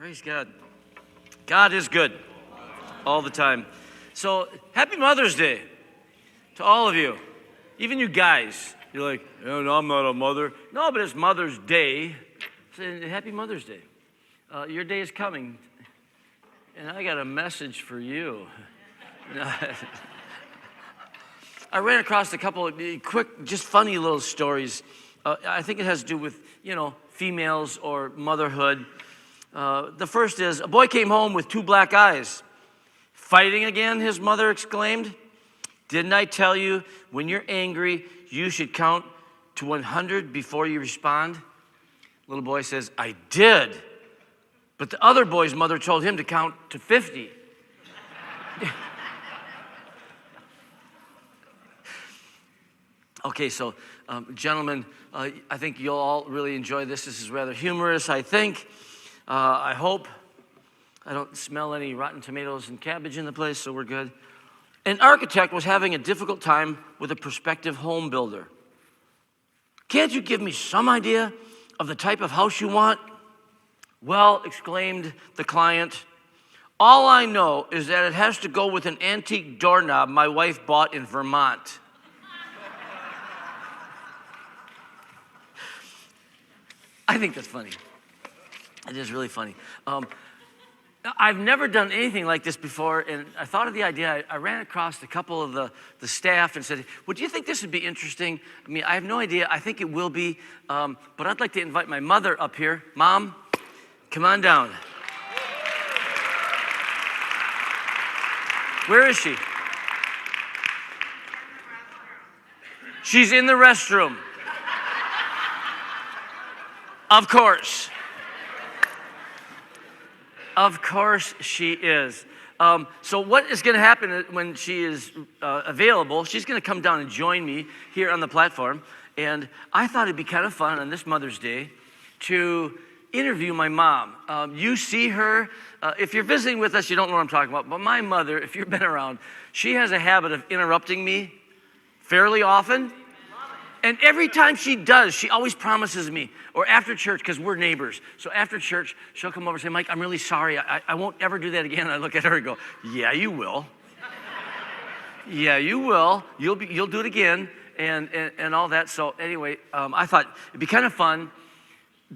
Praise God. God is good all the time. So, happy Mother's Day to all of you. Even you guys. You're like, oh, no, I'm not a mother. No, but it's Mother's Day. So, happy Mother's Day. Your day is coming. And I got a message for you. I ran across a couple of quick, just funny little stories. I think it has to do with, females or motherhood. The first is, a boy came home with 2 black eyes. Fighting again, his mother exclaimed. Didn't I tell you, when you're angry, you should count to 100 before you respond? Little boy says, I did. But the other boy's mother told him to count to 50. Okay, so gentlemen, I think you'll all really enjoy this. This is rather humorous, I think. I hope. I don't smell any rotten tomatoes and cabbage in the place, so we're good. An architect was having a difficult time with a prospective home builder. Can't you give me some idea of the type of house you want? Well, exclaimed the client, all I know is that it has to go with an antique doorknob my wife bought in Vermont. I think that's funny. It is really funny. I've never done anything like this before, and I thought of the idea. I ran across a couple of the staff and said, would you think this would be interesting? I mean, I have no idea. I think it will be, but I'd like to invite my mother up here. Mom, come on down. Where is she? She's in the restroom. Of course. Of course she is. So what is going to happen when she is available, she's going to come down and join me here on the platform. And I thought it'd be kind of fun on this Mother's Day to interview my mom. You see her. If you're visiting with us, you don't know what I'm talking about. But my mother, if you've been around, she has a habit of interrupting me fairly often. And every time she does, she always promises me, or after church, because we're neighbors. So after church, she'll come over and say, Mike, I'm really sorry. I won't ever do that again. And I look at her and go, yeah, you will. Yeah, you will. You'll do it again and all that. So anyway, I thought it'd be kind of fun.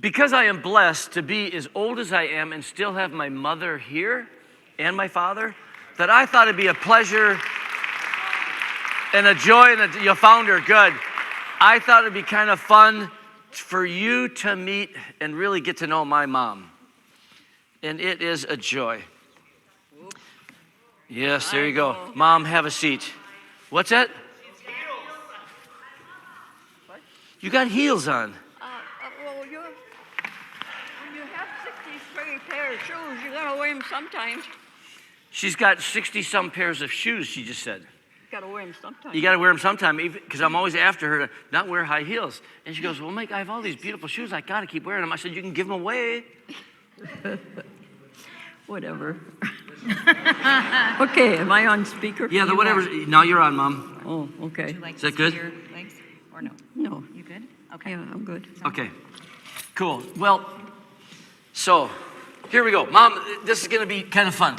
Because I am blessed to be as old as I am and still have my mother here and my father, that I thought it'd be a pleasure and a joy. And you found her, good. I thought it'd be kind of fun for you to meet and really get to know my mom. And it is a joy. Yes, there you go. Mom, have a seat. What's that? You got heels on. Well, when you have 63 pairs of shoes, you gotta wear them sometimes. She's got 60-some pairs of shoes, she just said. You gotta wear them sometimes. You got to wear them sometime, because I'm always after her to not wear high heels. And she goes, well, Mike, I have all these beautiful shoes. I got to keep wearing them. I said, you can give them away. Whatever. Okay, am I on speaker? Yeah, the whatever. Now you're on, Mom. Oh, okay. Would you like Is to that good? see your legs or no? No. You good? Okay. Yeah, I'm good. Okay, cool. Well, so here we go. Mom, this is going to be kind of fun.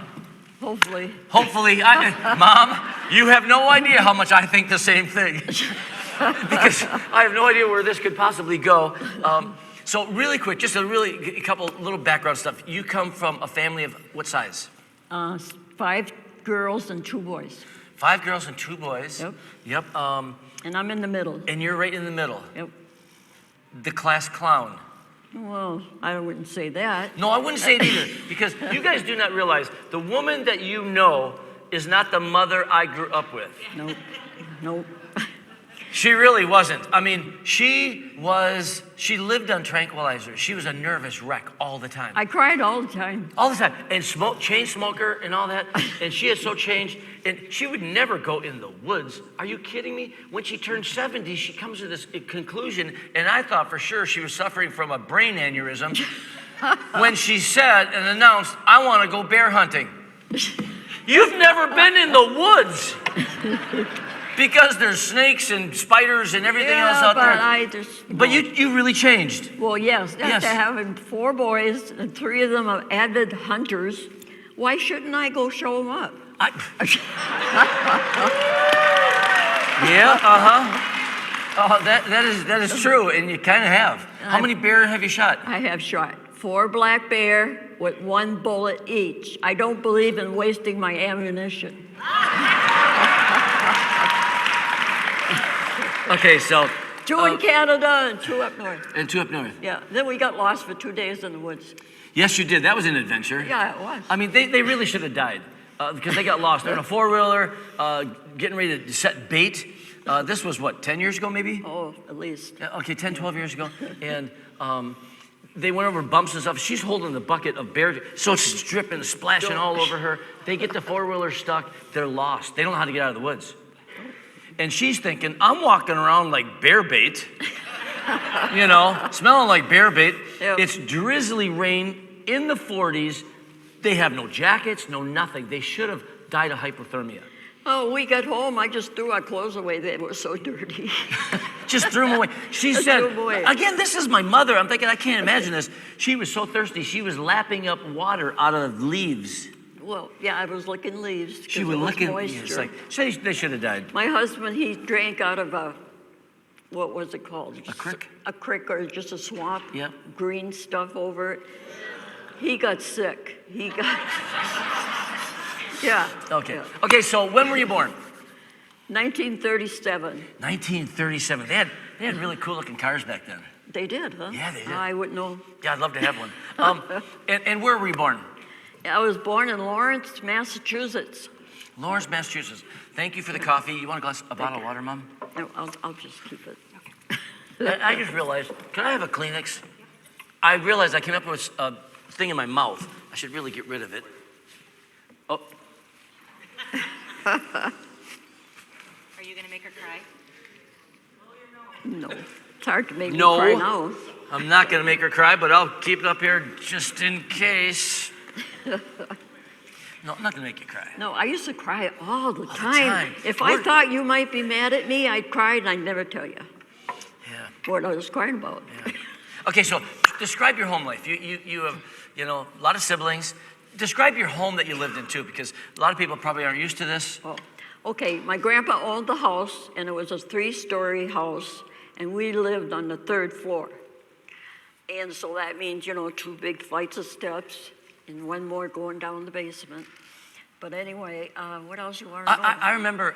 Hopefully. Mom, you have no idea how much I think the same thing. Because I have no idea where this could possibly go. So really quick, just a couple little background stuff. You come from a family of what size? 5 girls and 2 boys. 5 girls and 2 boys. Yep. Yep. And I'm in the middle. And you're right in the middle. Yep. The class clown. Well, I wouldn't say that. No, I wouldn't say it either, because you guys do not realize the woman that you know is not the mother I grew up with. Nope. She really wasn't. I mean, she lived on tranquilizers. She was a nervous wreck all the time. I cried all the time. All the time. And chain smoker and all that. And she has so changed. And she would never go in the woods. Are you kidding me? When she turned 70, she comes to this conclusion, and I thought for sure she was suffering from a brain aneurysm when she said and announced, I want to go bear hunting. You've never been in the woods. Because there's snakes and spiders and everything else out but there. I just. But no. you really changed. Well, yes. Yes. After having 4 boys and 3 of them are avid hunters, why shouldn't I go show them up? Yeah, that is true, and you kind of have. How many bear have you shot? I have shot 4 black bear with 1 bullet each. I don't believe in wasting my ammunition. Okay, so 2 in Canada and 2 up north. and 2 up north. Yeah. Then we got lost for 2 days in the woods. Yes, you did. That was an adventure. Yeah, it was. I mean, they really should have died because they got lost. They're in a 4-wheeler, getting ready to set bait. This was what, 10 years ago, maybe? Oh, at least. Yeah, okay, 10, 12 years ago. And they went over bumps and stuff. She's holding the bucket of bear, so it's dripping, splashing all over her. They get the 4-wheeler stuck. They're lost. They don't know how to get out of the woods. And she's thinking, I'm walking around like bear bait, you know, smelling like bear bait. Yep. It's drizzly rain in the 40s. They have no jackets, no nothing. They should have died of hypothermia. Oh, we got home. I just threw our clothes away. They were so dirty. Just threw them away. She Just said, threw 'em away. again, this is my mother. I'm thinking, I can't imagine this. She was so thirsty. She was lapping up water out of leaves. Well, yeah, I was licking leaves. 'cause She it was was licking, moisture. it's like, they should have died. My husband, he drank out of a, what was it called? A creek? A creek or just a swamp. Yep. Green stuff over it. He got sick. He got, yeah. Okay. Yeah. Okay, so when were you born? 1937. 1937. They had really cool looking cars back then. They did, huh? Yeah, they did. I wouldn't know. Yeah, I'd love to have one. And where were you born? I was born in Lawrence, Massachusetts. Lawrence, Massachusetts. Thank you for the coffee. You want a bottle of water, Mom? No, I'll just keep it. I just realized, can I have a Kleenex? I realized I came up with a thing in my mouth. I should really get rid of it. Oh, Are you going to make her cry? No. It's hard to make No. me cry now. I'm not going to make her cry, but I'll keep it up here just in case. No, I'm not going to make you cry. No, I used to cry all the the time. time. If I thought you might be mad at me, I'd cry and I'd never tell you Yeah. what I was crying about. Yeah. Okay, so describe your home life. You have, a lot of siblings. Describe your home that you lived in too, because a lot of people probably aren't used to this. Oh, okay. My grandpa owned the house, and it was a 3-story house, and we lived on the 3rd floor. And so that means, 2 big flights of steps and 1 more going down the basement. But anyway, what else you want to know? I remember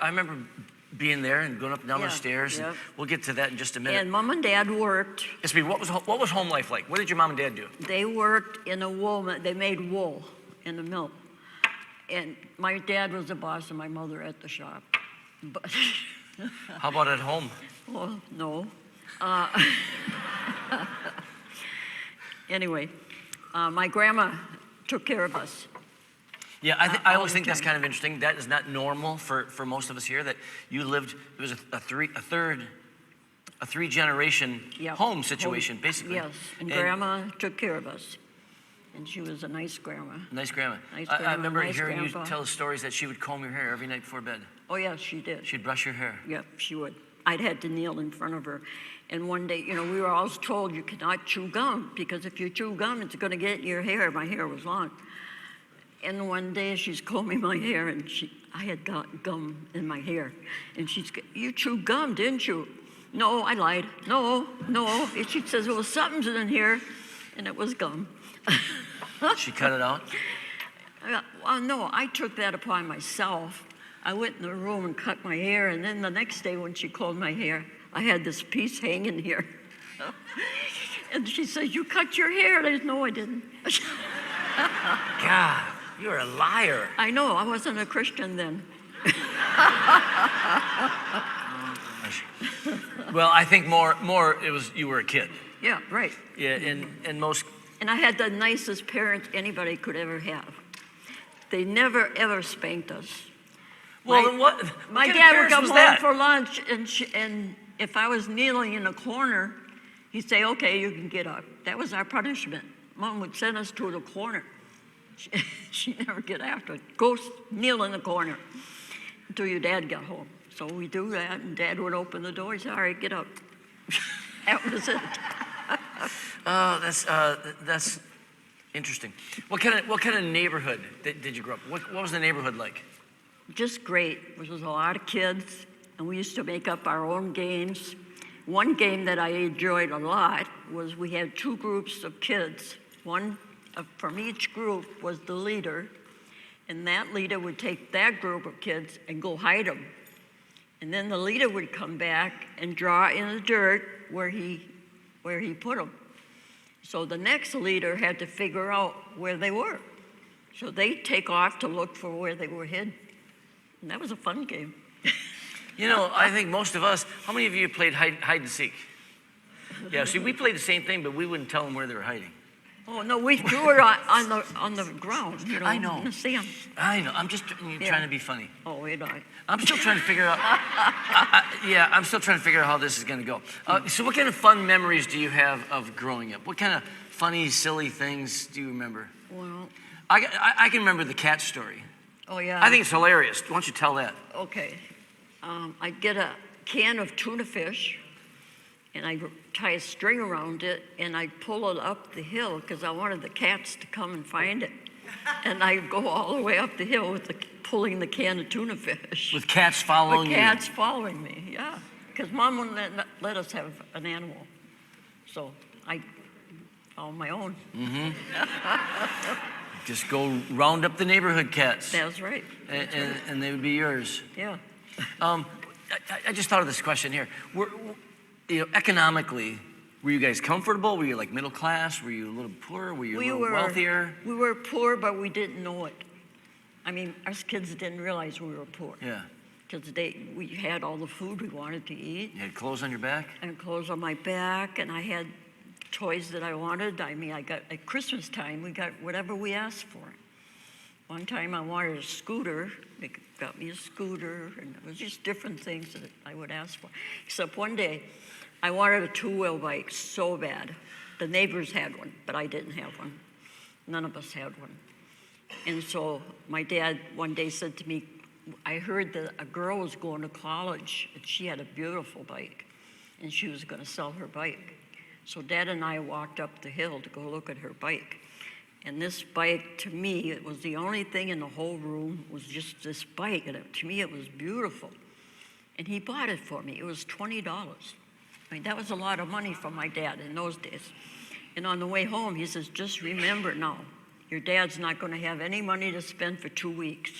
being there and going up and down Yeah, the stairs. yeah. And we'll get to that in just a minute. And Mom and Dad worked. Yes, what was home life like? What did your mom and dad do? They worked in a wool mill. They made wool in the mill. And my dad was the boss and my mother at the shop. But, How about at home? well, no. Anyway, my grandma took care of us. Yeah, I all always the think that's time. kind of interesting. That is not normal for most of us here. That you lived. It was a 3-generation Yep. home situation, basically. Yes, and Grandma took care of us. And she was a nice grandma. Nice grandma. Nice I grandma, remember nice hearing grandpa. you tell the stories that she would comb your hair every night before bed. Oh, yes, she did. She'd brush your hair. Yep, she would. I'd had to kneel in front of her. And one day, we were always told you cannot chew gum, because if you chew gum, it's going to get in your hair. My hair was long. And one day she's combing my hair, and I had gum in my hair. And she's, you chewed gum, didn't you? No, I lied. No. And she says, well, something's in here, and it was gum. She cut it out. Well, no, I took that upon myself. I went in the room and cut my hair, and then the next day when she combed my hair, I had this piece hanging here. And she says, you cut your hair. And I said, no, I didn't. God, you're a liar. I know, I wasn't a Christian then. Well, I think more it was you were a kid. Yeah, right. Yeah, and most. And I had the nicest parents anybody could ever have. They never, ever spanked us. Well, My- then what? My what kind of dad would parents come was home that? for lunch, and if I was kneeling in a corner, he'd say, okay, you can get up. That was our punishment. Mom would send us to the corner. She'd never get after it. Go kneel in the corner until your dad got home. So we do that, and Dad would open the door. He'd say, all right, get up. That was it. Oh, that's interesting. What kind of neighborhood did you grow up? What was the neighborhood like? Just great. There was a lot of kids, and we used to make up our own games. One game that I enjoyed a lot was we had two groups of kids. One from each group was the leader, and that leader would take that group of kids and go hide them. And then the leader would come back and draw in the dirt where he put them. So the next leader had to figure out where they were. So they'd take off to look for where they were hid. And that was a fun game. You know, I think most of us, how many of you played hide and seek? Yeah, see, we played the same thing, but we wouldn't tell them where they were hiding. Oh, no, we threw it on the ground, you know, I know. in the sand. I know, I'm just trying to be funny. Oh, wait, I'm still trying to figure out, I'm still trying to figure out how this is going to go. So what kind of fun memories do you have of growing up? What kind of funny, silly things do you remember? Well, I can remember the cat story. oh, yeah. I think it's hilarious. Why don't you tell that? Okay. I'd get a can of tuna fish, and I'd tie a string around it, and I'd pull it up the hill because I wanted the cats to come and find it. And I'd go all the way up the hill with pulling the can of tuna fish. With cats following With cats following me, yeah. Because Mom wouldn't let us have an animal. So I found my own. Just go round up the neighborhood cats. That's right. And they would be yours. Yeah. I just thought of this question here. Economically, were you guys comfortable? Were you like middle class? Were you a little poorer? Were you a little wealthier? We were poor, but we didn't know it. I mean, us kids didn't realize we were poor. Yeah. Because we had all the food we wanted to eat. You had clothes on your back? And clothes on my back, and I had toys that I wanted. I mean, at Christmas time, we got whatever we asked for. One time I wanted a scooter. They got me a scooter, and it was just different things that I would ask for. Except one day, I wanted a two-wheel bike so bad. The neighbors had one, but I didn't have one. None of us had one. And so my dad one day said to me, I heard that a girl was going to college, and she had a beautiful bike, and she was going to sell her bike. So Dad and I walked up the hill to go look at her bike. And this bike, to me, it was the only thing in the whole room was just this bike. And to me, it was beautiful. And he bought it for me. It was $20. I mean, that was a lot of money for my dad in those days. And on the way home, he says, just remember now, your dad's not going to have any money to spend for 2 weeks.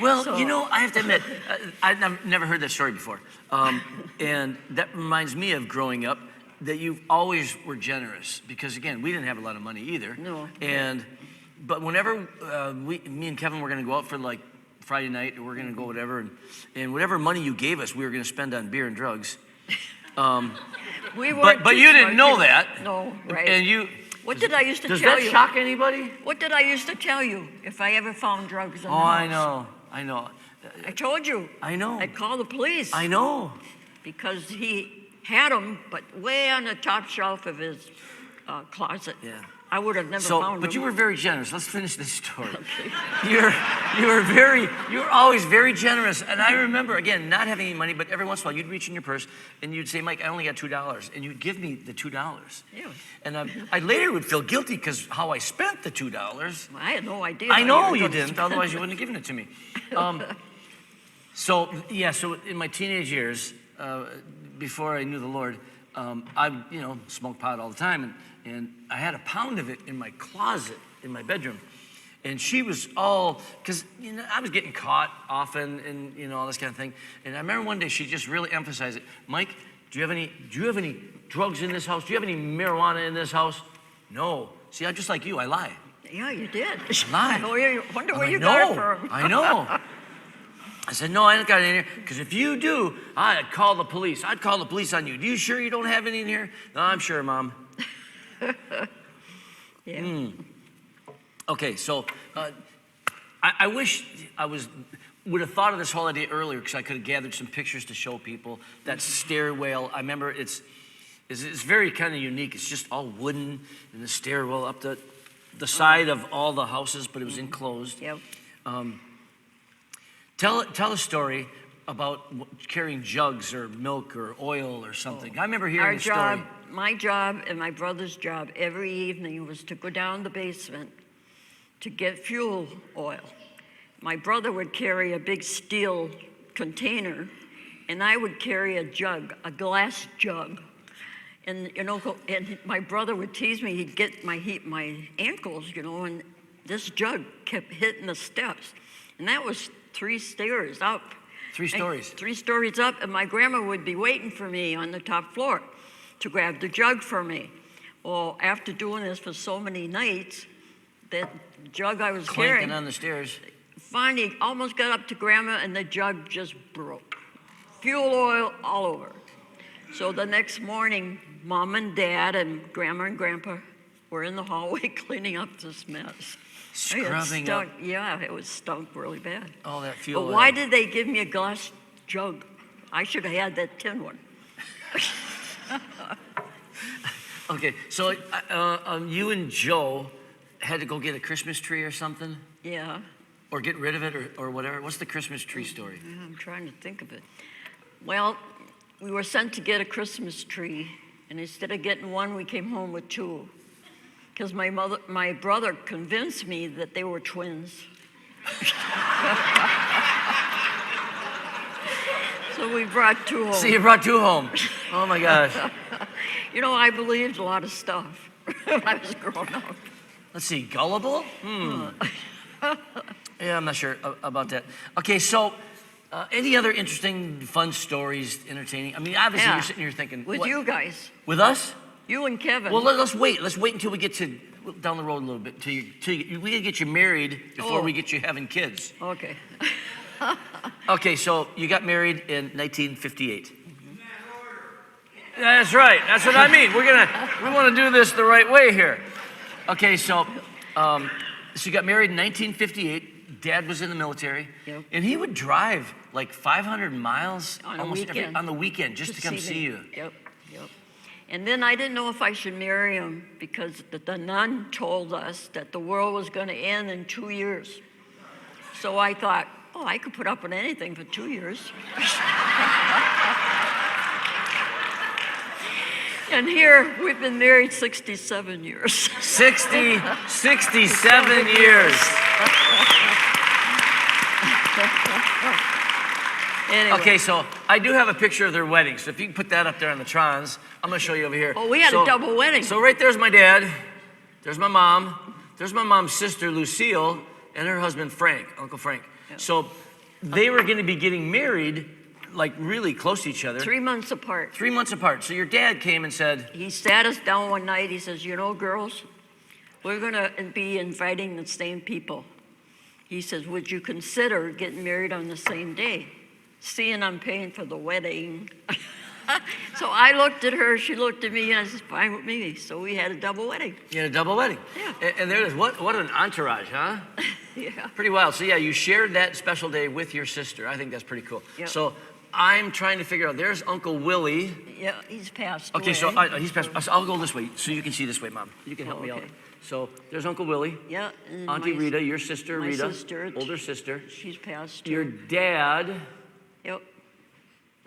Well, I have to admit, I've never heard that story before. And that reminds me of growing up, that you always were generous. Because, again, we didn't have a lot of money either. No. But whenever me and Kevin were going to go out for, like, Friday night, or we're going to go whatever, and whatever money you gave us, we were going to spend on beer and drugs. But you didn't know that. No, right. And you... What did I used to tell you? Does that shock anybody? What did I used to tell you if I ever found drugs in the house? I know. I told you. I know. I'd call the police. I know. Because he had them, but way on the top shelf of his closet. Yeah. I would have never found them. But you were very generous. Let's finish this story. Okay. You were always very generous. And I remember, again, not having any money, but every once in a while you'd reach in your purse and you'd say, Mike, I only got $2. And you'd give me the $2. Yeah. And I later would feel guilty because how I spent the $2. Well, I had no idea. I know you didn't, otherwise you wouldn't have given it to me. So in my teenage years, before I knew the Lord, I smoked pot all the time, and I had a pound of it in my closet in my bedroom. And she was all, because I was getting caught often and all this kind of thing. And I remember one day she just really emphasized it. Mike, do you have any drugs in this house? Do you have any marijuana in this house? No. See, I'm just like you. I lie. Yeah, you did. I lie. I wonder where you got it from. I know. I said, no, I don't got it in here, because if you do, I'd call the police. I'd call the police on you. Do you sure you don't have any in here? No, I'm sure, Mom. Yeah. Okay, so I wish I would have thought of this whole idea earlier, because I could have gathered some pictures to show people. That stairwell, I remember it's very kind of unique. It's just all wooden, and the stairwell up the side of all the houses, but it was enclosed. Yep. Tell a story about carrying jugs or milk or oil or something. I remember hearing a story. My job and my brother's job every evening was to go down the basement to get fuel oil. My brother would carry a big steel container, and I would carry a jug, a glass jug. And and my brother would tease me. He'd get my ankles, and this jug kept hitting the steps, and that was 3 stairs up. 3 stories. 3 stories up, and my grandma would be waiting for me on the top floor to grab the jug for me. Well, after doing this for so many nights, that jug I was Clanking carrying, on the stairs. finally almost got up to grandma, and the jug just broke. Fuel oil all over. So the next morning, Mom and Dad and Grandma and Grandpa were in the hallway cleaning up this mess. Scrubbing up. Yeah, it was stunk really bad. All that fuel. But why did they give me a glass jug? I should have had that tin one. Okay, so you and Joe had to go get a Christmas tree or something? Yeah. Or get rid of it or whatever? What's the Christmas tree story? Yeah, I'm trying to think of it. Well, we were sent to get a Christmas tree, and instead of getting one, we came home with 2. Because my brother convinced me that they were twins. So we brought 2 home. So you brought 2 home. Oh my gosh. I believed a lot of stuff when I was growing up. Let's see, gullible? Yeah, I'm not sure about that. Okay, so any other interesting, fun stories, entertaining? I mean, obviously you're sitting here thinking. With what? you guys. With us? You and Kevin. Well, let's wait. Let's wait until we get to down the road a little bit. We gotta get you married before we get you having kids. Okay. Okay, so you got married in 1958. That's right. That's what I mean. We want to do this the right way here. Okay, so you got married in 1958. Dad was in the military, and he would drive like 500 miles on the weekend just to come see you. Yep. And then I didn't know if I should marry him because the nun told us that the world was going to end in 2 years. So I thought, I could put up with anything for 2 years. And here, we've been married 67 years. 67 years. Anyway. Okay, so I do have a picture of their wedding. So if you can put that up there on the Trons, I'm going to show you over here. Oh, we had a double wedding. So right there's my dad. There's my mom. There's my mom's sister, Lucille, and her husband, Frank, Uncle Frank. Yeah. So they were going to be getting married like really close to each other. 3 months apart. 3 months apart. So your dad came and said. He sat us down one night. He says, girls, we're going to be inviting the same people. He says, would you consider getting married on the same day? Seeing I'm paying for the wedding. So I looked at her, she looked at me, and I said, fine with me. So we had a double wedding. You had a double wedding? Yeah. And there it is. What an entourage, huh? Yeah. Pretty wild. So yeah, you shared that special day with your sister. I think that's pretty cool. Yep. So I'm trying to figure out, there's Uncle Willie. Yeah, he's passed Okay, away. so he's passed. So I'll go this way so you can see this way, Mom. You can help me out. So there's Uncle Willie. Yeah. Auntie Rita, your sister, my Rita. Sister, older sister. She's passed. Your dad. Yep.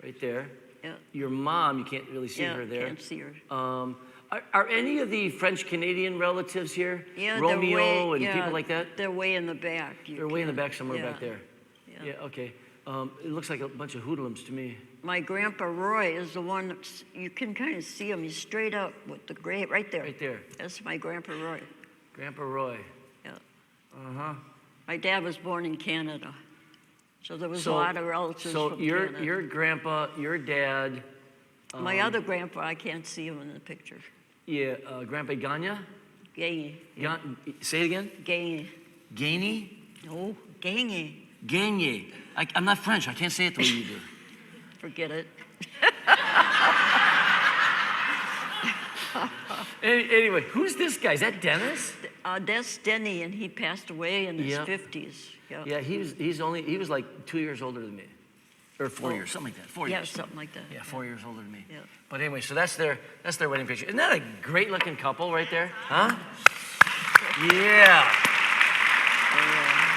Right there. Yeah. Your mom, you can't really see her there. Can't see her. Are any of the French-Canadian relatives here? Yeah, Romeo and people like that? They're way in the back. They're way in the back somewhere back there. Yeah, okay. It looks like a bunch of hoodlums to me. My grandpa Roy is the one you can kind of see him. He's straight up with the gray right there. Right there. That's my grandpa Roy. Grandpa Roy. Yeah. Uh-huh. My dad was born in Canada. So there was a lot of relatives from Canada. So your grandpa, your dad. My other grandpa, I can't see him in the picture. Yeah, Grandpa Ganya? Gagne. Say it again? Gagne. Gagne? No, Gagne. Gagne. I'm not French. I can't say it the way you do. Forget it. Anyway, who's this guy? Is that Dennis? That's Denny, and he passed away in his 50s. Yeah. Yeah, he was like 2 years older than me. Or 4 years, something like that. 4 years. Yeah, something like that. Yeah, 4 years older than me. Yeah. But anyway, so that's their wedding picture. Isn't that a great looking couple right there? Huh? Yeah.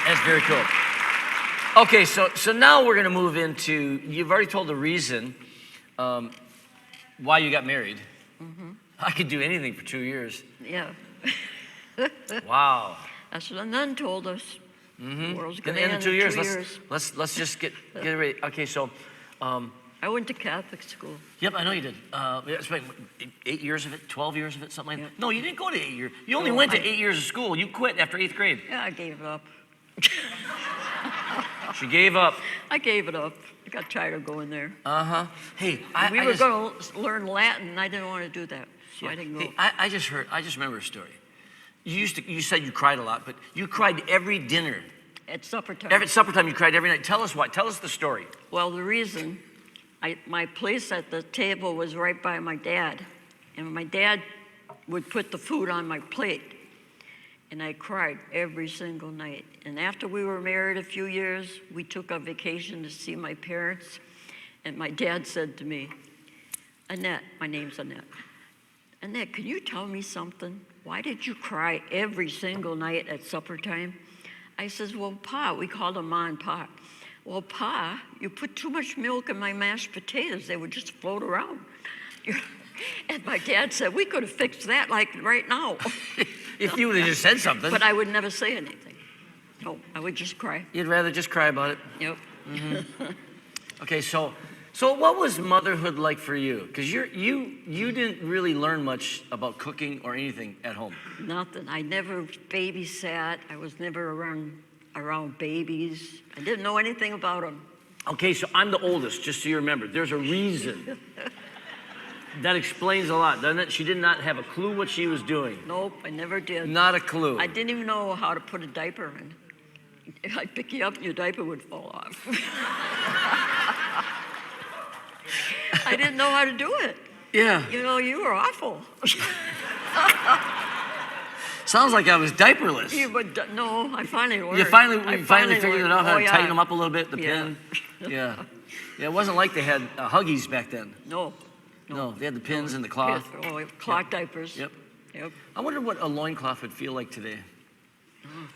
That's very cool. Okay, so now we're going to move into, you've already told the reason why you got married. I could do anything for 2 years. Yeah. Wow. That's what the nun told us. The world's going to In end 2 years. 2 years. Let's just get ready. Okay, so, I went to Catholic school. yep, I know you did. It's like 8 years of it, 12 years of it, something like that. Yep. No, you didn't go to 8 years. You only No, went to 8 years of school. You quit after 8th grade. Yeah, I gave it up. She gave up. I gave it up. I got tired of going there. Hey, We I were just, going to learn Latin, and I didn't want to do that, so I didn't go. hey, I just remember a story. You said you cried a lot, but you cried every dinner. At supper time. Every supper time you cried every night. Tell us why. Tell us the story. Well, the reason, my place at the table was right by my dad, and my dad would put the food on my plate, and I cried every single night. And after we were married a few years, we took a vacation to see my parents, and my dad said to me, Annette, my name's Annette, Annette, can you tell me something? Why did you cry every single night at supper time? I says, well, Pa, we called him Ma and Pa. Well, Pa, you put too much milk in my mashed potatoes. They would just float around. And my dad said, we could have fixed that like right now. If you would have just said something. But I would never say anything. No, I would just cry. You'd rather just cry about it. Yep. Okay, so what was motherhood like for you? Because you didn't really learn much about cooking or anything at home. Nothing. I never babysat. I was never around babies. I didn't know anything about them. Okay, so I'm the oldest, just so you remember. There's a reason. That explains a lot, doesn't it? She did not have a clue what she was doing. Nope, I never did. Not a clue. I didn't even know how to put a diaper in. If I pick you up, your diaper would fall off. I didn't know how to do it. Yeah. You know, you were awful. Sounds like I was diaperless. No, I finally learned. You finally figured it out how to tighten them up. up a little bit, the pin. Yeah. Yeah, it wasn't like they had Huggies back then. No. No, they had the pins and the cloth. Cloth diapers. Yep. Yep. I wonder what a loincloth would feel like today.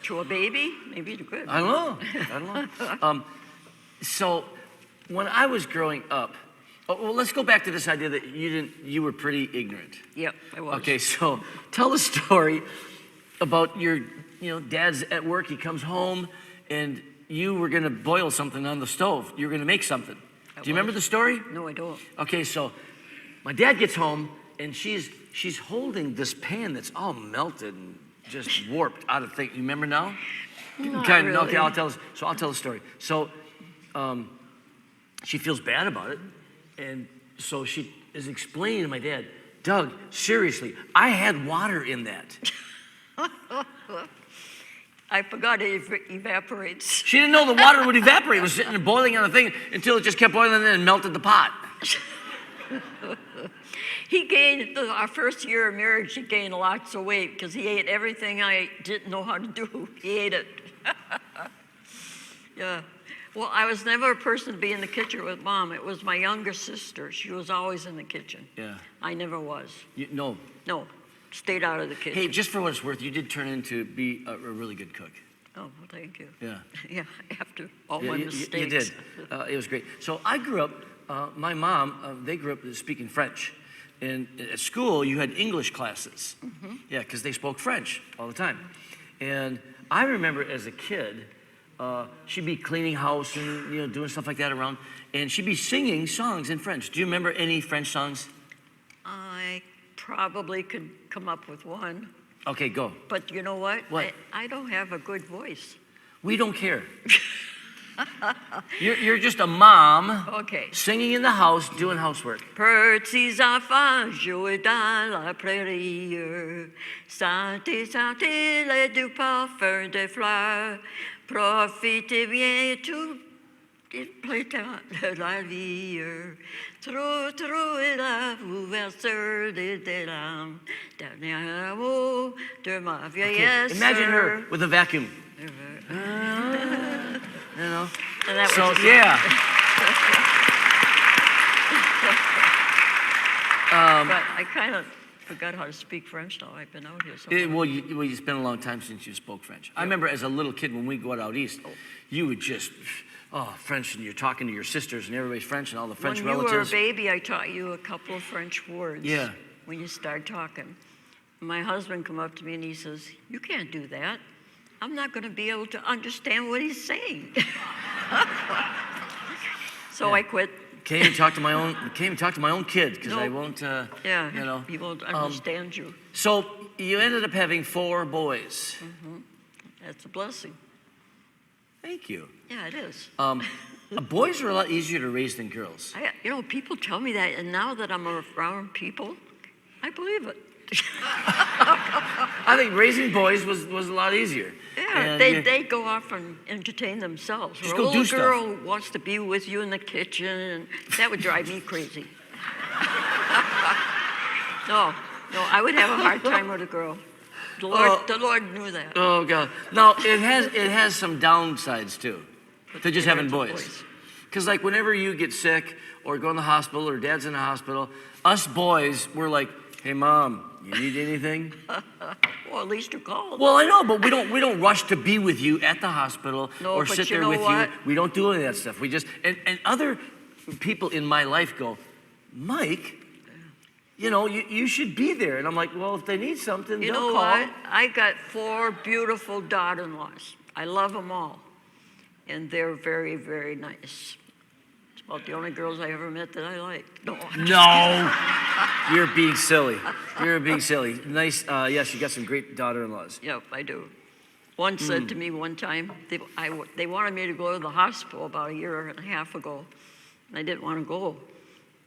To a baby, maybe it could. I don't know. So when I was growing up, well, let's go back to this idea that you were pretty ignorant. Yep, I was. Okay, so tell a story about your, dad's at work, he comes home, and you were gonna boil something on the stove. You were gonna make something. Do you remember the story? No, I don't. Okay, so my dad gets home, and she's holding this pan that's all melted and just warped out of thing. You remember now? Not Okay, really. I'll tell the story. So she feels bad about it, and so she is explaining to my dad, Doug, seriously, I had water in that. I forgot it evaporates. She didn't know the water would evaporate. It was sitting there boiling on the thing until it just kept boiling and melted the pot. He gained, our first year of marriage, he gained lots of weight because he ate everything I didn't know how to do. He ate it. Yeah. Well, I was never a person to be in the kitchen with Mom. It was my younger sister. She was always in the kitchen. Yeah. I never was. No. No, stayed out of the kitchen. Hey, just for what it's worth, you did turn into be a really good cook. Oh, well, thank you. Yeah. Yeah, after all Yeah, my you mistakes. did. It was great. So I grew up, my mom, they grew up speaking French. And at school, you had English classes. Mm-hmm. Yeah, because they spoke French all the time. And I remember as a kid, she'd be cleaning house and doing stuff like that around, and she'd be singing songs in French. Do you remember any French songs? I probably could come up with one. Okay, go. But you know what? What? I don't have a good voice. We don't care. You're just a mom Okay. singing in the house, doing housework. Petits enfants jouent dans la prairie, sentez, sentez les doux parfums des fleurs, profitez bien tout du printemps de la vie. Trop, trop est la ouverture des larmes, dernier amour de ma Okay, vieillesse. imagine her with a vacuum. And that So was yeah. but I kind of forgot how to speak French now. I've been out here so Well, long. it's been a long time since you spoke French. I remember as a little kid when we go out east, you would just, French, and you're talking to your sisters and everybody's French and all the French When you were a relatives. baby, I taught you a couple of French words. Yeah. When you start talking. My husband come up to me and he says, "You can't do that. I'm not going to be able to understand what he's saying." So I quit. Can't even talk to my own kid because I won't. Yeah, You know. he won't understand you. So you ended up having 4 boys. That's a blessing. Thank you. Yeah, it is. Boys are a lot easier to raise than girls. People tell me that, and now that I'm around people, I believe it. I think raising boys was a lot easier. Yeah, And they go off and entertain themselves. Just Or go a little do stuff. girl wants to be with you in the kitchen, and that would drive me crazy. No, I would have a hard time with a girl. The Lord knew that. Oh God! Now it has some downsides too, to just having boys. Because like whenever you get sick or go in the hospital or Dad's in the hospital, us boys we're like, "Hey Mom, you need anything?" Well, at least you called. Well, I know, but we don't rush to be with you at the hospital No, or but sit you there know with what? you. We don't do any of that stuff. We just and other people in my life go, "Mike, you should be there." And I'm like, "Well, if they need something, You they'll know call." what? I got 4 beautiful daughter-in-laws. I love them all. And they're very, very nice. It's about the only girls I ever met that I liked. No. No, you're being silly. You're being silly. Nice. Yes, you got some great daughter-in-laws. Yep, I do. One said to me one time, they wanted me to go to the hospital about a year and a half ago, and I didn't want to go.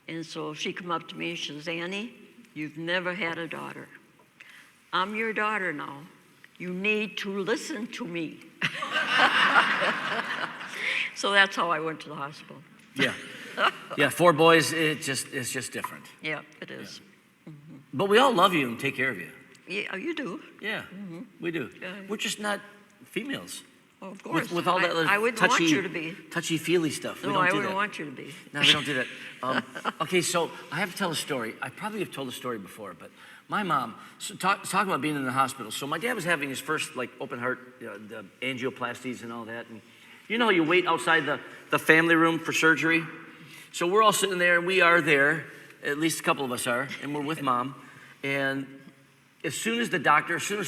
And so she come up to me and she says, "Annie, you've never had a daughter. I'm your daughter now. You need to listen to me." So that's how I went to the hospital. Yeah, yeah. 4 boys. It's just different. Yeah, it is. But we all love you and take care of you. Yeah, you do. Yeah, we do. Yeah. We're just not females. Well, of course. With all that I wouldn't want you to be. touchy-feely stuff. We No, don't I do wouldn't that. want you to be. No, we don't do that. Okay, so I have to tell a story. I probably have told a story before, but my mom, talking about being in the hospital. So my dad was having his first open heart, the angioplasties and all that. And you wait outside the family room for surgery. So we're all sitting there, and we are there, at least a couple of us are, and we're with Mom. And as soon as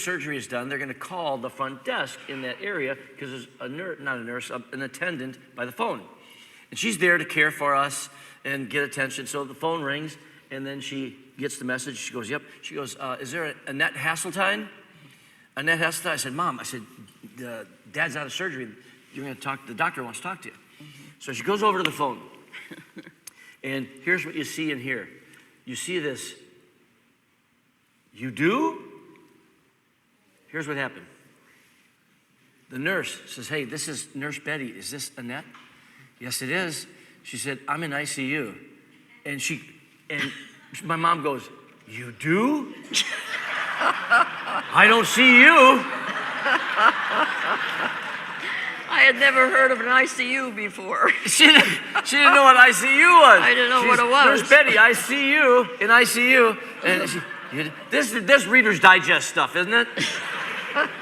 surgery is done, they're going to call the front desk in that area because there's an attendant by the phone. And she's there to care for us and get attention. So the phone rings, and then she gets the message. She goes, "Yep." She goes, "Is there Annette Haseltine?" Annette Haseltine. I said, "Mom," Dad's out of surgery. You're going to talk. The doctor wants to talk to you. So she goes over to the phone, and here's what you see and hear. You see this. "You do?" Here's what happened. The nurse says, "Hey, this is Nurse Betty. Is this Annette?" "Yes, it is." She said, "I'm in ICU." And my mom goes, "You do?" "I don't see you." I had never heard of an ICU before. She didn't know what ICU was. I didn't know what it was. "Nurse Betty, I see you in ICU." And this Reader's Digest stuff, isn't it?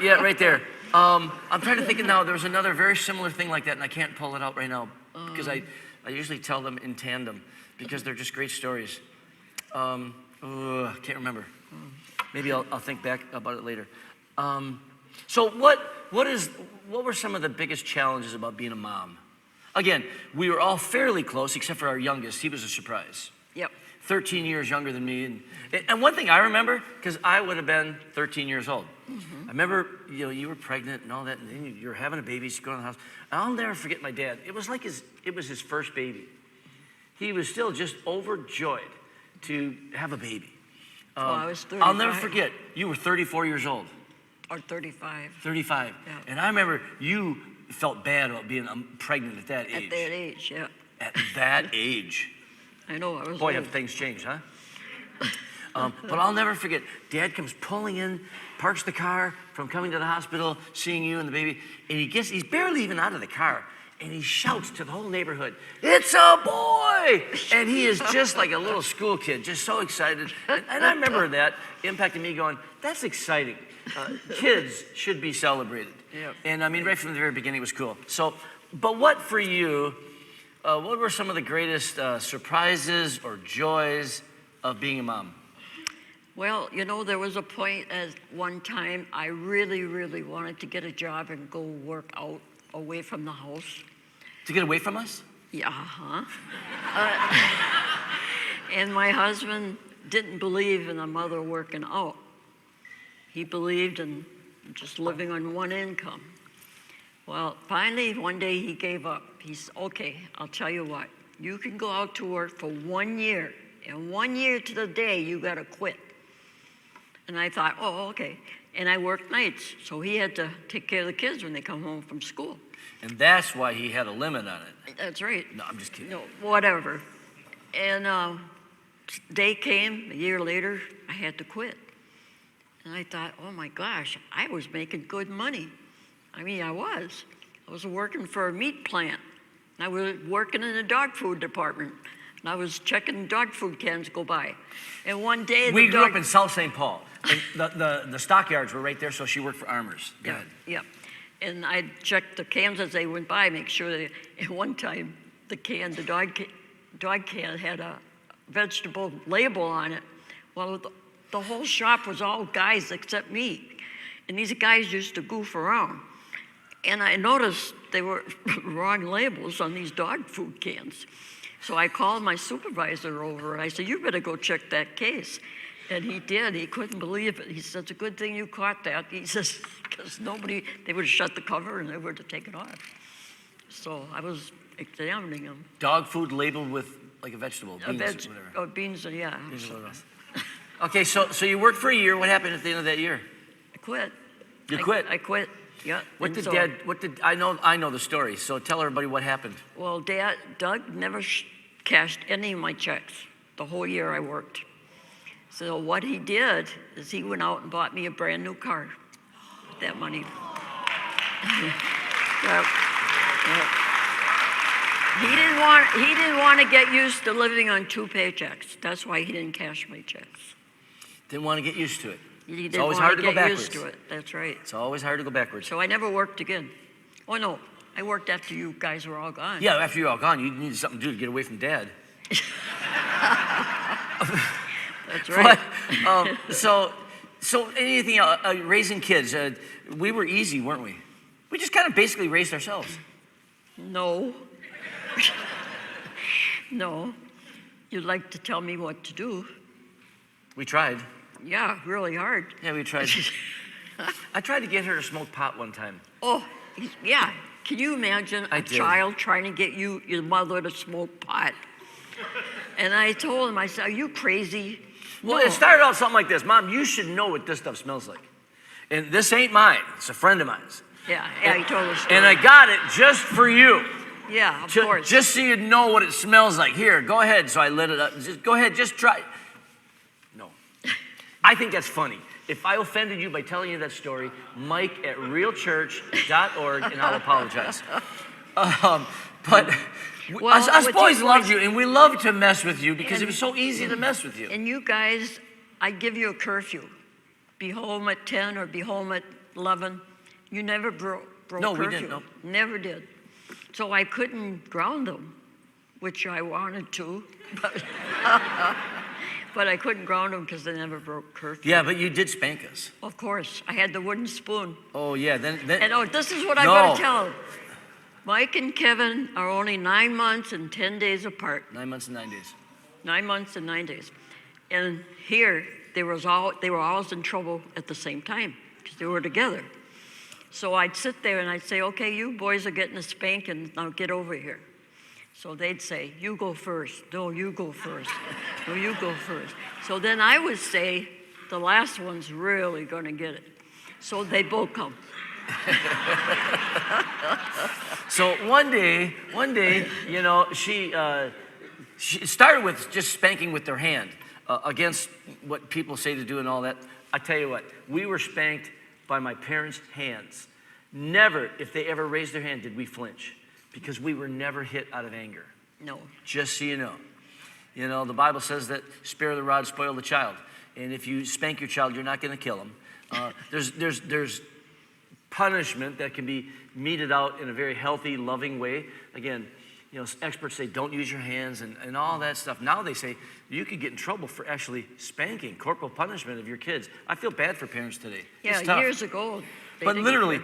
Yeah, right there. I'm trying to think of now. There was another very similar thing like that, and I can't pull it out right now because I usually tell them in tandem because they're just great stories. I can't remember. Maybe I'll think back about it later. So what were some of the biggest challenges about being a mom? Again, we were all fairly close except for our youngest. He was a surprise. Yep. 13 years younger than me. And one thing I remember, because I would have been 13 years old. I remember, you were pregnant and all that, and then you're having a baby, so you go to the house. And I'll never forget my dad. It was like it was his first baby. He was still just overjoyed to have a baby. I was 35. I'll never forget, you were 34 years old. Or 35. 35. Yeah. And I remember you felt bad about being pregnant at that age. At that age, yeah. At that age. I know, I was Boy, old. have things changed, huh? But I'll never forget, Dad comes pulling in, parks the car from coming to the hospital, seeing you and the baby, and he's barely even out of the car, and he shouts to the whole neighborhood, "It's a boy!" And he is just like a little school kid, just so excited. And I remember that impacting me going, that's exciting. Kids should be celebrated. Yep. And I mean, right from the very beginning, it was cool. So, but what for you, what were some of the greatest surprises or joys of being a mom? Well, you know, there was a point at one time I really, really wanted to get a job and go work out away from the house. To get away from us? Yeah, and my husband didn't believe in a mother working out. He believed in just living on one income. Well, finally, one day he gave up. He said, okay, I'll tell you what. You can go out to work for 1 year. And 1 year to the day, you got to quit. And I thought, oh, okay. And I worked nights, so he had to take care of the kids when they come home from school. And that's why he had a limit on it. That's right. No, I'm just kidding. No, whatever. And day came, a year later, I had to quit. And I thought, oh my gosh, I was making good money. I mean, I was. I was working for a meat plant. I was working in the dog food department. And I was checking dog food cans go by. And one day We grew up in South St. Paul. And the stockyards were right there, so she worked for Armour's. Go ahead. Yeah. And I'd check the cans as they went by, make sure that, and one time the dog can had a vegetable label on it. Well, the whole shop was all guys except me. And these guys used to goof around. And I noticed they were wrong labels on these dog food cans. So I called my supervisor over and I said, you better go check that case. And he did. He couldn't believe it. He said, it's a good thing you caught that. He says, because they would have shut the cover and they would have taken off. So I was examining them. Dog food labeled with like a vegetable, beans, whatever. Oh, beans, yeah. Beans or whatever else. Okay, so you worked for a year. What happened at the end of that year? I quit. You quit? I quit, yeah. I know the story, so tell everybody what happened. Well, Doug never cashed any of my checks the whole year I worked. So what he did is he went out and bought me a brand new car with that money. He didn't want to get used to living on 2 paychecks. That's why he didn't cash my checks. Didn't want to get used to it. He It's didn't always want hard to to go get backwards. used to it. That's right. It's always hard to go backwards. So I never worked again. Oh no, I worked after you guys were all gone. Yeah, after you're all gone, you needed something to do to get away from Dad. That's right. But, so anything else, raising kids, we were easy, weren't we? We just kind of basically raised ourselves. No. No. You'd like to tell me what to do. We tried. Yeah, really hard. Yeah, we tried. I tried to get her to smoke pot one time. Oh, yeah. Can you imagine I a did. child trying to get your mother to smoke pot? And I told him, I said, are you crazy? Well, No. it started out something like this. Mom, you should know what this stuff smells like. And this ain't mine. It's a friend of mine's. Yeah, he told us. And I got it just for you. Yeah, of course. Just so you know what it smells like. Here, go ahead. So I lit it up. Just go ahead, just try. No. I think that's funny. If I offended you by telling you that story, Mike at realchurch.org, and I'll apologize. But us with boys you loved boys- you, and we loved to mess with you because it was so easy to mess with you. And you guys, I give you a curfew. Be home at 10 or be home at 11. You never broke No, curfew. we didn't, no. Never did. So I couldn't ground them, which I wanted to, but, but I couldn't ground them because they never broke curfew. Yeah, but you did spank us. Of course, I had the wooden spoon. Oh, yeah. Then And this is what I No. got to tell them. Mike and Kevin are only 9 months and 10 days apart. 9 months and 9 days. 9 months and 9 days. And here, they were always in trouble at the same time because they were together. So I'd sit there and I'd say, okay, you boys are getting a spanking, now get over here. So they'd say, you go first. No, you go first. No, you go first. So then I would say, the last one's really going to get it. So they both come. So one day, you know, she started with just spanking with their hand against what people say to do and all that. I tell you what, we were spanked by my parents' hands. Never, if they ever raised their hand, did we flinch. because we were never hit out of anger. No. Just so you know. You know, the Bible says that spare the rod, spoil the child. And if you spank your child, you're not going to kill him. There's punishment that can be meted out in a very healthy, loving way. Again, you know, experts say don't use your hands and all that stuff. Now they say you could get in trouble for actually spanking, corporal punishment of your kids. I feel bad for parents today. Yeah, It's tough. years ago. But literally,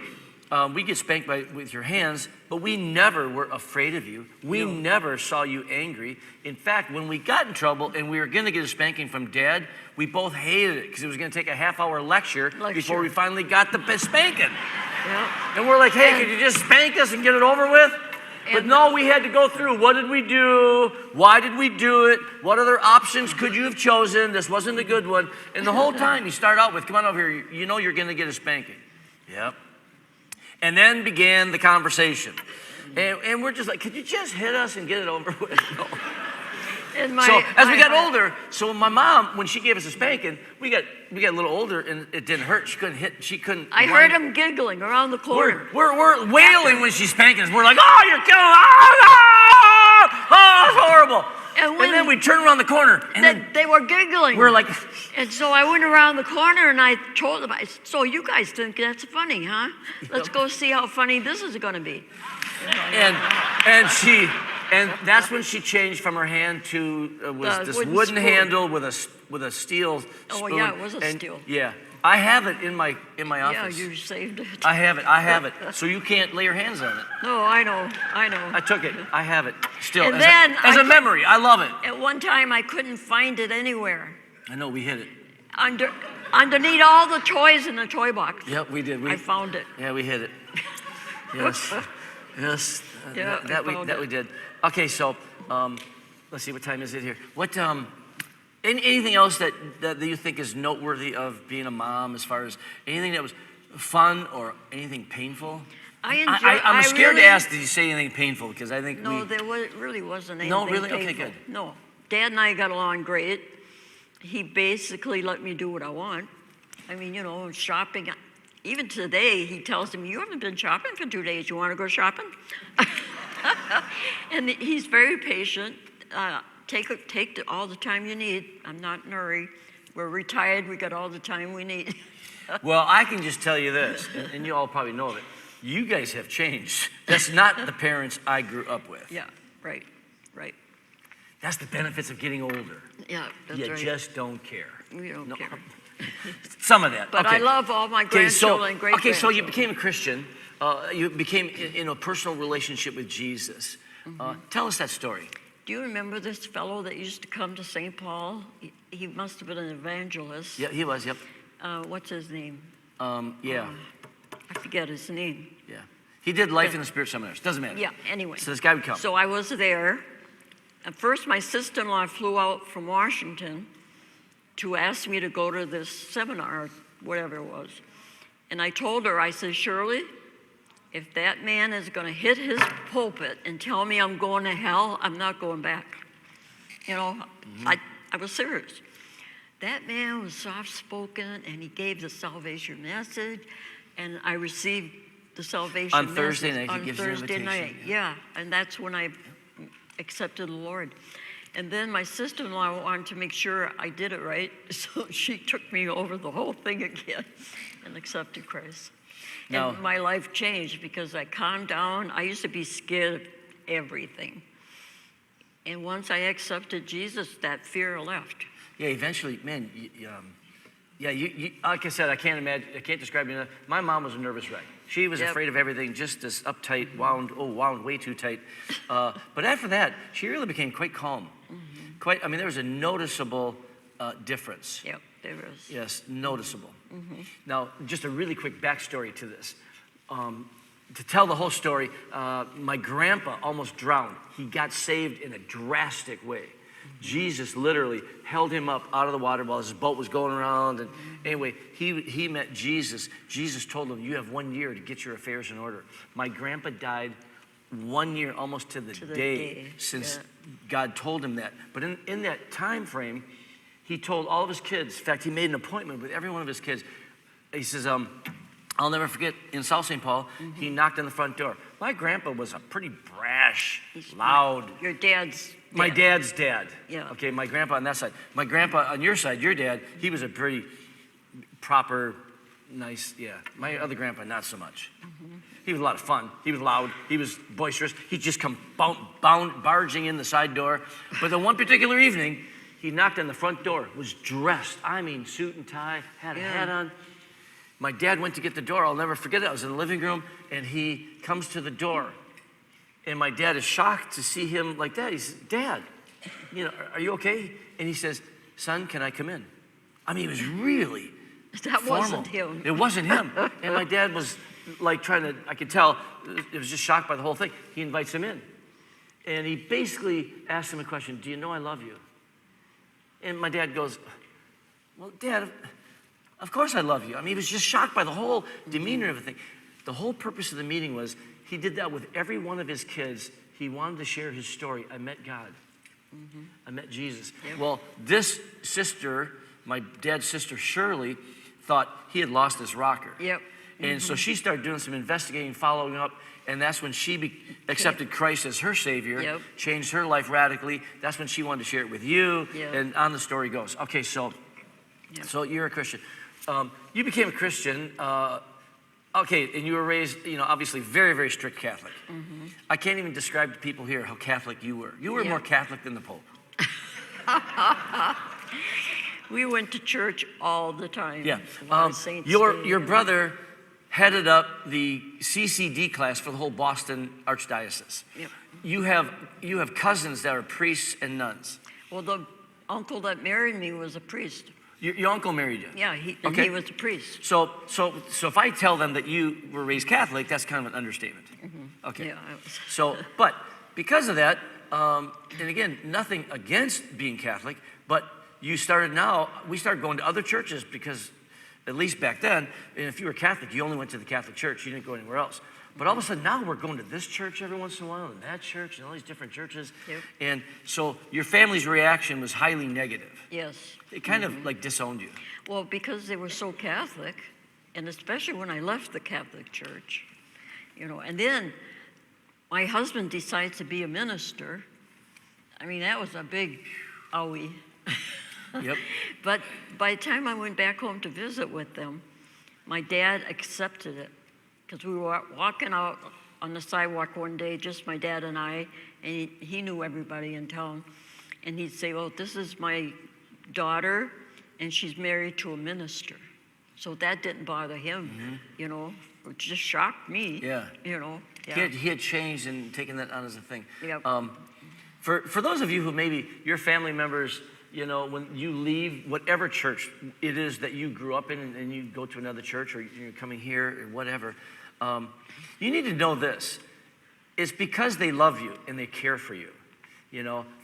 we get spanked with your hands, but we never were afraid of you. We never saw you angry. In fact, when we got in trouble and we were going to get a spanking from Dad, we both hated it because it was going to take a half-hour lecture before we finally got the spanking. Yeah. And we're like, hey, could you just spank us and get it over with? But no, we had to go through. What did we do? Why did we do it? What other options could you have chosen? This wasn't a good one. And the whole time you start out with, come on over here. You know you're going to get a spanking. Yep. And then began the conversation. And we're just like, could you just hit us and get it over with? No. So as we got older, so my mom, when she gave us a spanking, we got a little older and it didn't hurt. She couldn't. I heard him giggling around the corner. We're wailing when she's spanking us. We're like, oh, you're killing us. Oh, it's horrible. And then we turn around the corner. And they were giggling. We're like. And so I went around the corner and I told them, I said, so you guys think that's funny, huh? Let's go see how funny this is going to be. And that's when she changed from her hand to this wooden handle with a steel spoon. Oh yeah, it was a steel. Yeah, I have it in my office. Yeah, you saved it. I have it. So you can't lay your hands on it. No, I know. I took it. I have it still And as a memory. I love it. At one time, I couldn't find it anywhere. I know, we hid it. Underneath all the toys in the toy box. Yep, we did. I found it. Yeah, we hid it. Yes. Yes. Yeah, that we did. Okay, so let's see, what time is it here? What anything else that you think is noteworthy of being a mom, as far as anything that was fun or anything painful? I'm scared to ask, did you say anything painful? Because I think there really wasn't anything No, really? painful. Okay, good. No. Dad and I got along great. He basically let me do what I want. I mean, you know, shopping. Even today, he tells him, you haven't been shopping for 2 days. You want to go shopping? And he's very patient. Take all the time you need. I'm not in a hurry. We're retired. We got all the time we need. Well, I can just tell you this, and you all probably know it. You guys have changed. That's not the parents I grew up with. Yeah, right. That's the benefits of getting older. Yeah, that's you right. just don't care. We don't care. Some of that. But okay. I love all my grandchildren and great-grandchildren. Okay, so you became a Christian. You became in a personal relationship with Jesus. Tell us that story. Do you remember this fellow that used to come to St. Paul? He must have been an evangelist. Yeah, he was, yep. What's his name? Yeah. I forget his name. Yeah. He did Life in the Spirit seminars. Doesn't matter. Yeah, anyway. So this guy would come. So I was there. At first, my sister-in-law flew out from Washington to ask me to go to this seminar, whatever it was. And I told her, I said, Shirley, if that man is going to hit his pulpit and tell me I'm going to hell, I'm not going back. You know, I was serious. That man was soft-spoken, and he gave the salvation message, and I received the salvation message. On Thursday night, he gives you an Thursday invitation. night, yeah. And that's when I accepted the Lord. And then my sister-in-law wanted to make sure I did it right, so she took me over the whole thing again and accepted Christ. No. And my life changed because I calmed down. I used to be scared of everything. And once I accepted Jesus, that fear left. Yeah, eventually, man, you like I said, I can't describe you enough. My mom was a nervous wreck. She was afraid of everything, just this uptight, wound way too tight. But after that, she really became quite calm. There was a noticeable difference. Yep, there was. Yes, noticeable. Now, just a really quick backstory to this. To tell the whole story, my grandpa almost drowned. He got saved in a drastic way. Jesus literally held him up out of the water while his boat was going around. And anyway, he met Jesus. Jesus told him, you have 1 year to get your affairs in order. My grandpa died 1 year, almost to the day since God told him that. But in that time frame, he told all of his kids, in fact, he made an appointment with every one of his kids. He says, I'll never forget, in South St. Paul, he knocked on the front door. my grandpa was a pretty brash, loud. Your dad's dad. My dad's dad. Yeah. Okay, my grandpa on that side. My grandpa on your side, your dad, he was a pretty proper, nice, yeah. My other grandpa, not so much. He was a lot of fun. He was loud. He was boisterous. He'd just come barging in the side door. But the one particular evening, he knocked on the front door, was dressed. I mean, suit and tie, had a hat on. My dad went to get the door. I'll never forget it. I was in the living room, and he comes to the door. And my dad is shocked to see him like that. He says, Dad, are you okay? And he says, son, can I come in? I mean, it was really That formal. wasn't him. It wasn't him. And my dad was like I could tell, it was just shocked by the whole thing. He invites him in. And he basically asks him a question, do you know I love you? And my dad goes, well, Dad, of course I love you. I mean, he was just shocked by the whole demeanor of the thing. The whole purpose of the meeting was he did that with every one of his kids. He wanted to share his story. I met God. I met Jesus. Yep. Well, this sister, my dad's sister, Shirley, thought he had lost his rocker. Yep. And so she started doing some investigating, following up, and that's when she accepted Christ as her Savior, Yep. changed her life radically. That's when she wanted to share it with you, Yep. and on the story goes. Okay, so you're a Christian. You became a Christian, okay, and you were raised, obviously very, very strict Catholic. I can't even describe to people here how Catholic you were. You were more Catholic than the Pope. We went to church all the time. Yeah. Saints Your Day. brother headed up the CCD class for the whole Boston Archdiocese. Yep. You have cousins that are priests and nuns. Well, the uncle that married me was a priest. Your uncle married you. Yeah, he was a priest. So if I tell them that you were raised Catholic, that's kind of an understatement. Okay. Yeah, I was. So, but because of that, and again, nothing against being Catholic, but we started going to other churches because, at least back then, and if you were Catholic, you only went to the Catholic church. You didn't go anywhere else. But all of a sudden now we're going to this church every once in a while and that church and all these different churches. Yep. And so your family's reaction was highly negative. Yes. It kind of like disowned you. Well, because they were so Catholic, and especially when I left the Catholic Church, and then my husband decides to be a minister. I mean, that was a big owie. Yep. But by the time I went back home to visit with them, my dad accepted it. Because we were walking out on the sidewalk one day, just my dad and I, and he knew everybody in town. And he'd say, well, this is my daughter, and she's married to a minister. So that didn't bother him, It just shocked me. Yeah. Yeah. He had changed and taken that on as a thing. Yep. For those of you who maybe your family members, when you leave whatever church it is that you grew up in and you go to another church or you're coming here or whatever, you need to know this. It's because they love you and they care for you.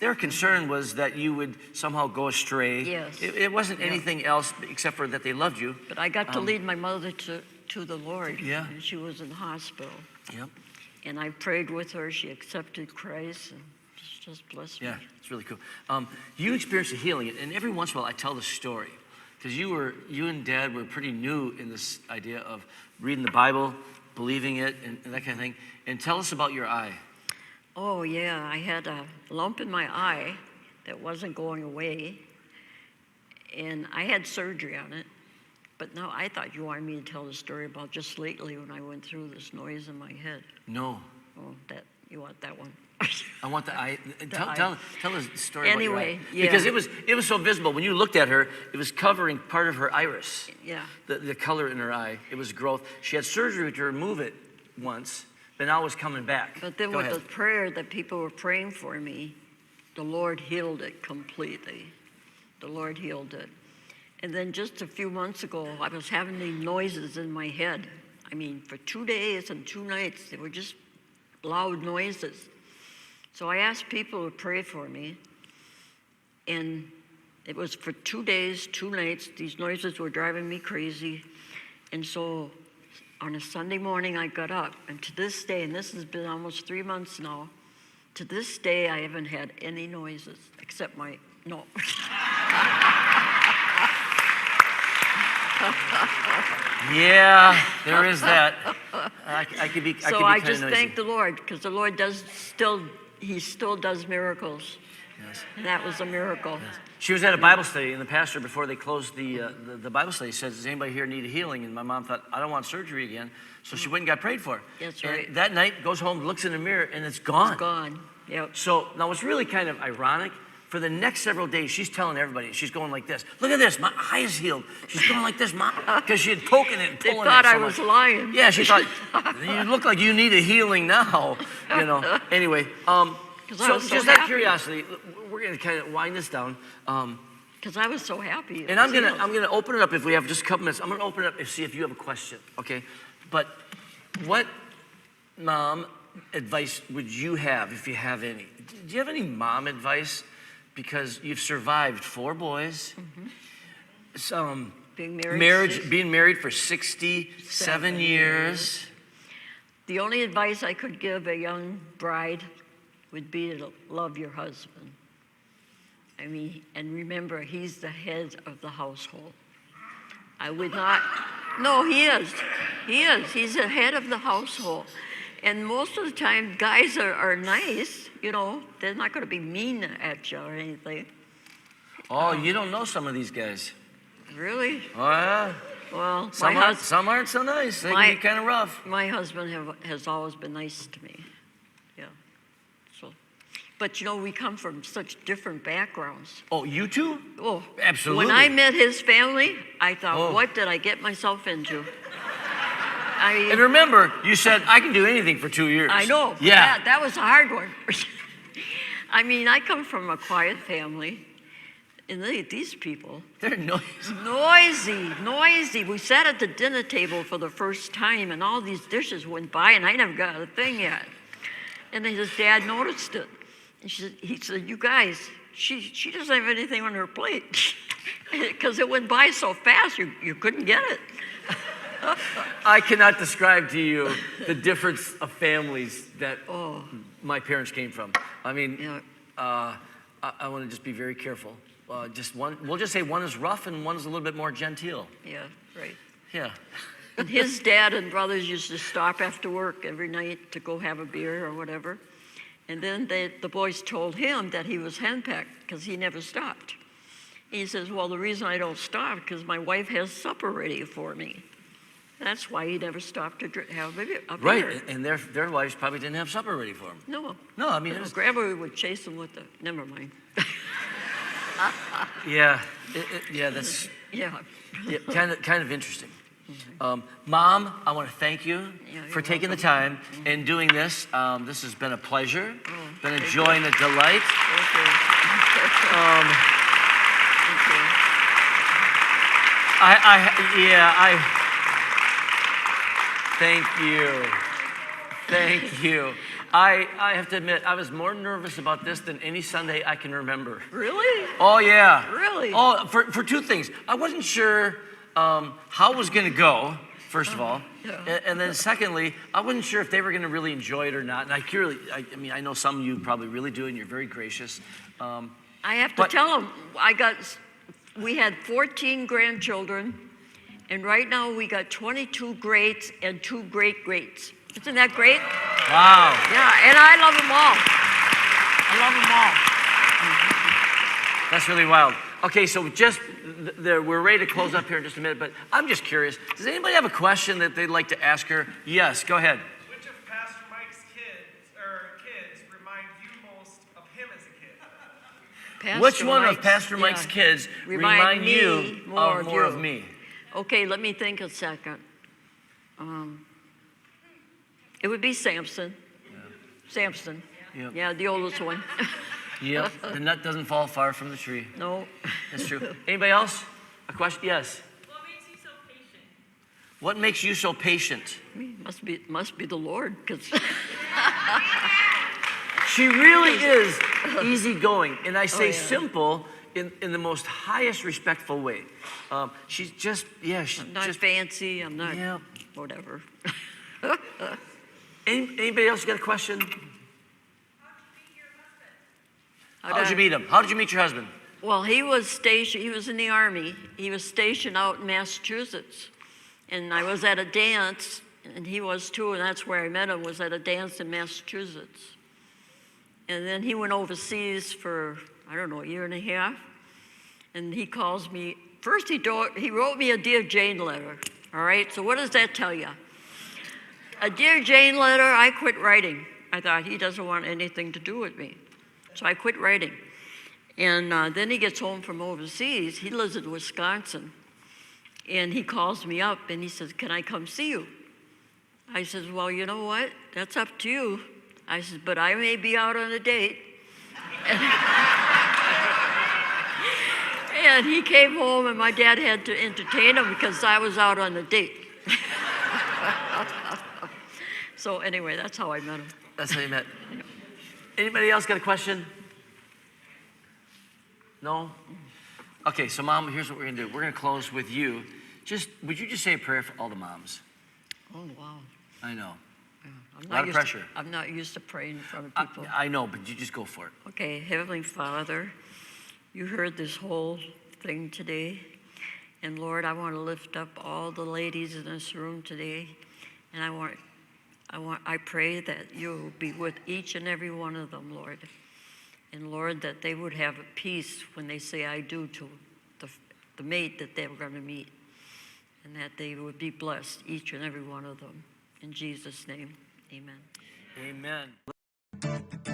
Their concern was that you would somehow go astray. Yes. It wasn't anything else except for that they loved you. But I got to lead my mother to the Lord. Yeah. And she was in the hospital. Yep. And I prayed with her. She accepted Christ, and it's just blessed me. Yeah, it's really cool. You experienced a healing, and every once in a while I tell the story because you and Dad were pretty new in this idea of reading the Bible, believing it, and that kind of thing. And tell us about your eye. Oh, yeah. I had a lump in my eye that wasn't going away, and I had surgery on it. But no, I thought you wanted me to tell the story about just lately when I went through this noise in my head. No. Oh, you want that one? I want the eye. eye. Tell the story about your Anyway, eye. yeah. Because it was so visible. When you looked at her, it was covering part of her iris. Yeah. The color in her eye. It was growth. She had surgery to remove it once, but now it was coming back. But then Go with ahead. the prayer that people were praying for me, the Lord healed it completely. The Lord healed it. And then just a few months ago, I was having these noises in my head. I mean, for 2 days and 2 nights, they were just loud noises. So I asked people to pray for me. And it was for 2 days, 2 nights. These noises were driving me crazy. And so on a Sunday morning, I got up. And to this day, and this has been almost 3 months now, to this day, I haven't had any noises except no. Yeah, there is that. I could be. So I I could be just noisy. thank the Lord because the Lord He still does miracles. Yes. And that was a miracle. She was at a Bible study, and the pastor, before they closed the Bible study, says, "Does anybody here need a healing?" And my mom thought, "I don't want surgery again," so she went and got prayed for. That's And right. that night, goes home, looks in the mirror, and it's gone. It's gone. Yep. So now what's really kind of ironic, for the next several days, she's telling everybody, she's going like this. Look at this, my eye is healed. She's going like this, Mom, because she had poking it and They pulling thought it so I was much. lying. Yeah, she thought, you look like you need a healing now, you know. Anyway, I so was so just out of happy. curiosity, we're going to kind of wind this down. Because I was so happy. And I'm gonna open it up if we have just a couple minutes. I'm gonna open it up and see if you have a question, okay? But what, Mom, advice would you have if you have any? Do you have any mom advice? Because you've survived 4 boys, Being married. being married for 67 years. The only advice I could give a young bride would be to love your husband. I mean, and remember, he's the head of the household. I would not, no, he is. He is. He's the head of the household. And most of the time, guys are nice, you know. They're not going to be mean at you or anything. Oh, you don't know some of these guys. Really? Oh, yeah. Well, Some aren't so nice. They my- can be kind of rough. my husband has always been nice to me. Yeah. So, but you know, we come from such different backgrounds. Oh, you too? Oh, Absolutely. When I met his family, I thought, Oh. what did I get myself into? And remember, you said, I can do anything for 2 years. I know. Yeah. That was a hard one. I mean, I come from a quiet family, and these people, They're noisy. noisy. We sat at the dinner table for the first time, and all these dishes went by, and I never got a thing yet. And then his dad noticed it. And he said, you guys, she doesn't have anything on her plate. Because it went by so fast, you couldn't get it. I cannot describe to you the difference of families that my parents came from. I mean, Yeah. I want to just be very careful. We'll just say one is rough and one is a little bit more genteel. Yeah, right. Yeah. And his dad and brothers used to stop after work every night to go have a beer or whatever. And then the boys told him that he was henpecked because he never stopped. He says, well, the reason I don't stop is because my wife has supper ready for me. That's why he never stopped to have a beer. Right, and their wives probably didn't have supper ready for them. No. No, I mean, it was, Grandma would chase him with never mind. yeah, that's Yeah. kind of interesting. Mom, I want to thank you Yeah, for you're taking the welcome. time and doing this. This has been a pleasure, been a thank joy and a delight. Okay. Okay. Thank you. I have to admit, I was more nervous about this than any Sunday I can remember. Really? Oh, yeah. Really? Oh, for 2 things. I wasn't sure how it was going to go, first of all. Yeah. And then secondly, I wasn't sure if they were going to really enjoy it or not. And I mean, I know some of you probably really do, and you're very gracious. I have to tell them, we had 14 grandchildren, and right now we got 22 greats and 2 great-greats. Isn't that great? Wow. Yeah, and I love them all. I love them all. That's really wild. Okay, so we're ready to close up here in just a minute, but I'm just curious. Does anybody have a question that they'd like to ask her? Yes, go ahead. Which of Pastor Mike's kids remind you most of him as a kid? Pastor Which one of Mike's- Pastor Mike's yeah. kids remind you more of me? Okay, let me think a second. It would be Samson. Yeah. Samson. Yep. Yeah, the oldest one. Yep, the nut doesn't fall far from the tree. No. That's true. Anybody else? A question? Yes. What makes you so patient? What makes you so patient? Must be the Lord, because She really is easygoing, and I say yeah. simple in the most highest respectful way. She's just, she's I'm not just. fancy. I'm not Yeah. whatever. Anybody else got a question? How'd you meet your husband? How did you meet him? How did you meet your husband? Well, he was stationed, he was in the Army. He was stationed out in Massachusetts. And I was at a dance, and he was too, and that's where I met him, was at a dance in Massachusetts. And then he went overseas for, I don't know, a year and a half. And he calls me, first he wrote me a Dear Jane letter, all right? So what does that tell you? A Dear Jane letter, I quit writing. I thought he doesn't want anything to do with me. So I quit writing. And then he gets home from overseas. He lives in Wisconsin. And he calls me up and he says, can I come see you? I says, well, you know what? That's up to you. I says, but I may be out on a date. And he came home and my dad had to entertain him because I was out on a date. So anyway, that's how I met him. That's how you met. Anybody else got a question? No? Okay, so Mom, here's what we're going to do. We're going to close with you. Would you just say a prayer for all the moms? Oh, wow. I know. Yeah, A lot of pressure. I'm not used to praying in front of people. I know, but you just go for it. Okay, Heavenly Father, you heard this whole thing today. And Lord, I want to lift up all the ladies in this room today. And I pray that you'll be with each and every one of them, Lord. And Lord, that they would have a peace when they say I do to the mate that they were going to meet. And that they would be blessed, each and every one of them. In Jesus' name, amen. Amen.